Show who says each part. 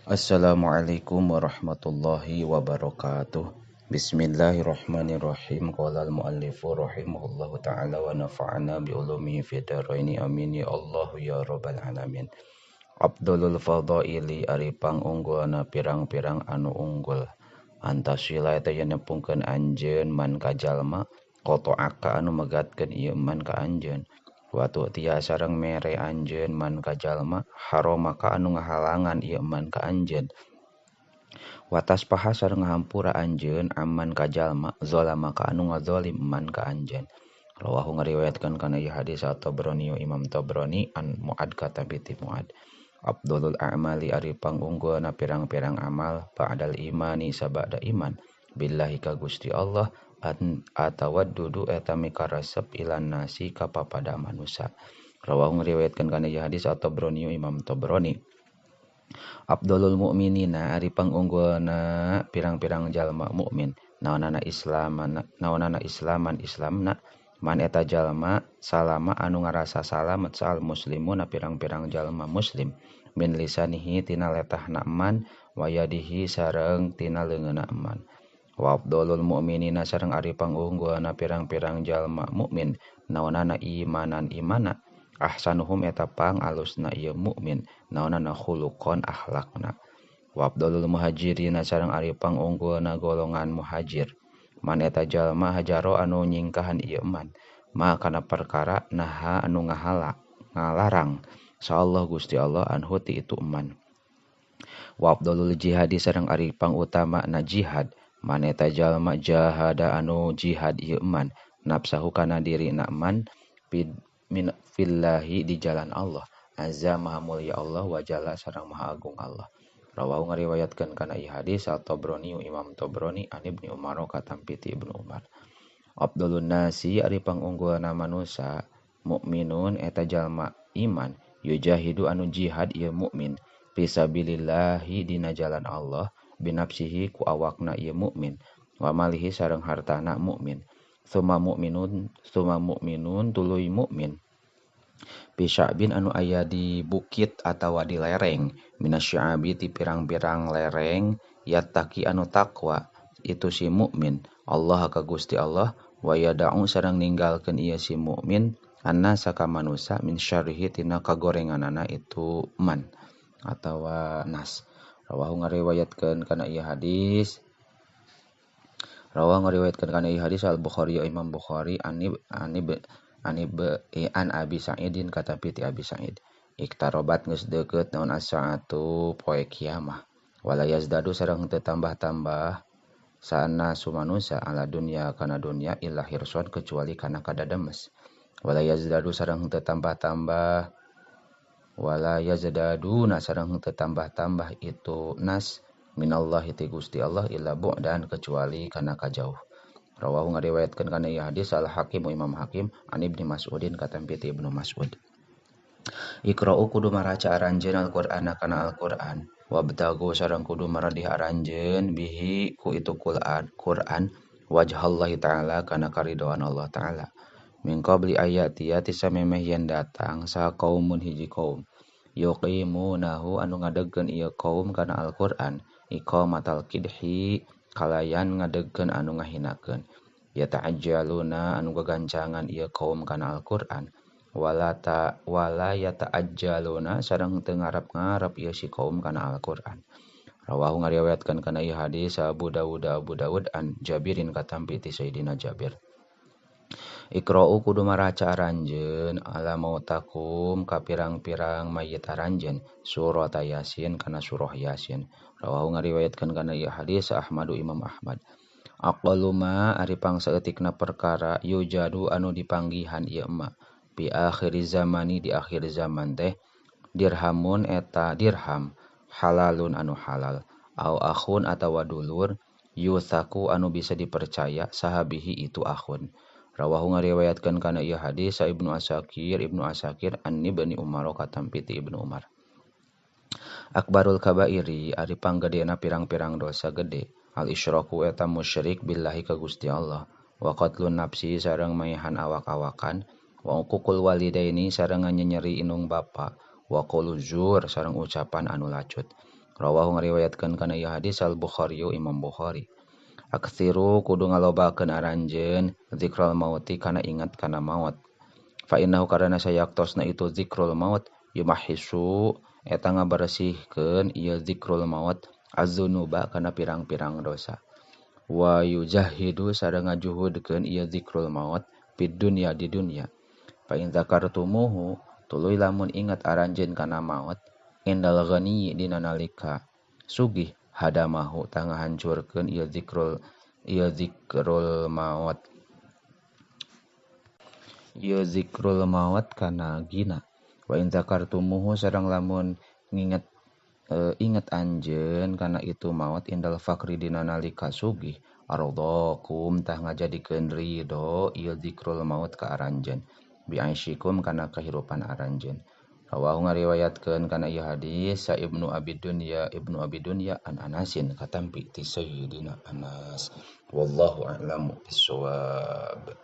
Speaker 1: Assalamualaikum warahmatullahi wabarakatuh. Bismillahirrahmanirrahim. Qala al-muallifu rahimahullahu ta'ala wa nafa'ana bi ulumihi fid dharaini amin ya Allah ya rabbal alamin. Abdulul fadaili ari pangunggulna pirang-pirang anu unggul. Antasila eta yen nepungkeun anjeun man ka jalma qota'aka anu megatkeun ieu man ka anjeun. Watu tia sareng mere anjeun man ka jalma haromaka anu ngahalangan ieu man ka anjeun. Watas paha sareng ngahampura anjeun aman ka jalma zalamaka anu ngazalim man ka anjeun. Rawahu ngariwayatkeun kana ieu hadis at-Tabrani Imam Tabrani an Muad kata biti Muad. Abdulul a'mali ari pangunggulna pirang-pirang amal ba'dal imani sabada iman billahi ka Gusti Allah atawaddudu eta mikaresep ilan nasi ka papada manusia. Rawahu ngriwayatkeun kana ieu hadis at-Tabrani Imam Tabrani. Abdulul mukminina ari pangunggulna pirang-pirang jalma mukmin naonana islaman islamna man eta jalma salama anu ngarasa salamet saal muslimuna pirang-pirang jalma muslim min lisanihi tina letahna man wayadihi sareng tina leungeunna man. Wa abdulul mukminina sareng ari pangunggulna pirang-pirang jalma mukmin naonana imanan imana ahsanuhum eta pang alusna ieu mukmin naonana khuluqon akhlakna. Wa abdulul muhajirina sareng ari pangunggulna golongan muhajir man eta jalma hajaro anu nyingkahan ieu man ma kana perkara naha anu ngalarang saallah Gusti Allah anhu ti itu man. Wa abdulul jihadi sareng ari pangutama na jihad man eta jalma jahada anu jihad ieu man nafsahu kana dirina man fillahi di jalan Allah azza maha mulia Allah wa jalla sareng maha agung Allah. Rawahu ngariwayatkeun kana ieu hadis at-Tabrani Imam Tabrani an Ibnu Umar katampi ti Ibnu Umar. Abdulun nasi ari pangunggulna manusia mukminun eta jalma iman yujahidu anu jihad ieu mukmin fisabilillahi dina jalan Allah binafsihi ku awakna ieu mukmin wa malihi sareng hartana mukmin summa mukminun tuluy mukmin bisya'bin anu aya di bukit atawa di lereng minasya'abi ti pirang-pirang lereng yattaqi anu takwa itu si mukmin Allah ka Gusti Allah wa yada'u sareng ninggalkeun ieu si mukmin annasa ka manusia min syarrihi tina kagorenganana itu man atawa nas. Rawahu ngariwayatkeun kana ieu hadis al-Bukhari Imam Bukhari an Abi Sa'idin kata piti Abi Sa'id. Iktarobat geus deukeut naon as-saatu poe kiamah. Wala yazdadu sareng teu tambah-tambah sana sumanusa ala dunya kana dunya illa hirson kecuali kana kadademes. Wala yazdadu sareng teu tambah-tambah wala yazdaduna sareng teu tambah-tambah itu nas minallahi ti Gusti Allah illa bu'dan kecuali kana kajauh. Rawahu ngariwayatkeun kana ieu hadis al-Hakim Imam Hakim an Ibnu Mas'udin katampi ti Ibnu Mas'ud. Iqra'u kudu maraca aranjeun Al-Qur'ana kana Al-Qur'an wabtagu sareng kudu maradih aranjeun bihi ku itu Qur'an wajhallahi ta'ala kana karidoan Allah ta'ala. Min qabli ayati samemeh yen datang sa kaumun hiji kaum yuqimunahu anu ngadegkeun ieu kaum kana Al-Qur'an iqamatal qidhi kalayan ngadegkeun anu ngahinakeun yata'ajjaluna anu gagancangan ieu kaum kana Al-Qur'an wala yata'ajjaluna sareng teu ngarep-ngarep ieu si kaum kana Al-Qur'an. Rawahu ngariwayatkeun kana ieu hadis Abu Dawud an Jabirin katampi ti Sayyidina Jabir. Iqra'u kudu maraca aranjeun ala mautakum ka pirang-pirang mayit aranjeun surah Yasin kana surah Yasin. Rawahu ngariwayatkeun kana ieu hadis Ahmadu Imam Ahmad. Aqalluma ari pangsaeutikna perkara yujadu anu dipanggihan ieu ma bi akhir zamani di akhir zaman teh dirhamun eta dirham halalun anu halal au akhun atawa dulur yusaku anu bisa dipercaya sahabihi itu akhun. Rawahu ngariwayatkeun kana ieu hadis Ibnu Asakir an Ibnu Umar katampi ti Ibnu Umar. Akbarul kabairi ari panggedena pirang-pirang dosa gede al isyraku eta musyrik billahi ka Gusti Allah wa qatlun nafsi sareng maehan awak-awakan wa uququl walidaini sareng nyeri inung bapa wa qauluz zur sareng ucapan anu lacut. Rawahu ngariwayatkeun kana ieu hadis al-Bukhari Imam Bukhari. Aktsiru kudu ngalobakeun aranjeun zikrul mauti kana ingat kana maut. Fa innahu karana sayaktosna itu zikrul maut yumahisu eta ngabersihkeun ieu zikrul maut az-dzunuba kana pirang-pirang dosa. Wa yujahidu sareng ngajuhudkeun ieu zikrul maut fid dunya di dunya. Fa in zakartumuhu tuluy lamun ingat aranjeun kana maut indal ghani dina nalika sugih hadamahu tangah hancurkeun ieu zikrul maut kana gina. Wa in zakartumuhu sareng lamun inget anjeun kana itu maut indal fakri dina nalika sugih aradakum tah ngajadikeun ridho ieu zikrul maut ka aranjeun bi aisyikum kana kahirupan aranjeun. Rawahu ngariwayatkeun kana ieu hadis sa Ibnu Abi Dunya an Anasin katampi ti Sayyidina Anas. Wallahu a'lamu bissawab.